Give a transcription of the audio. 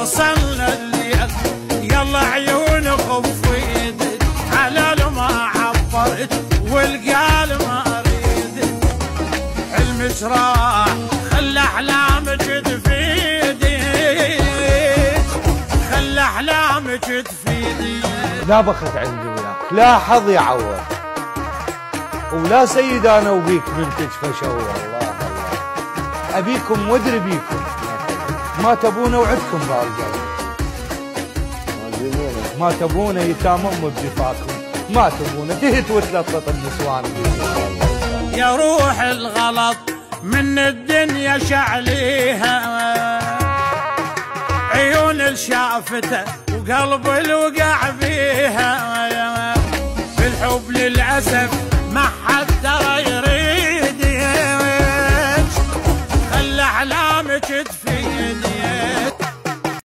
وصلنا الليل يلا عيون خفيت على ما عبرت والقال ما اريد حلمك راح خلى احلامك تفيدك خلى احلامك تفيدك. لا بخت عندي وياك لا حظ يعوض ولا سيد انا وبيك بنتك فشوه. الله ابيكم وادري بيكم ما تبون وعدكم بارجل ما تبون يتامم بدفاكم ما تبون تهت وتلطط النسوان. يا روح الغلط من الدنيا شعليها عيون الشافته وقلب الوقع بيها بالحب للأسف ما حد ترى يريدك خلى أحلامك تفيدك.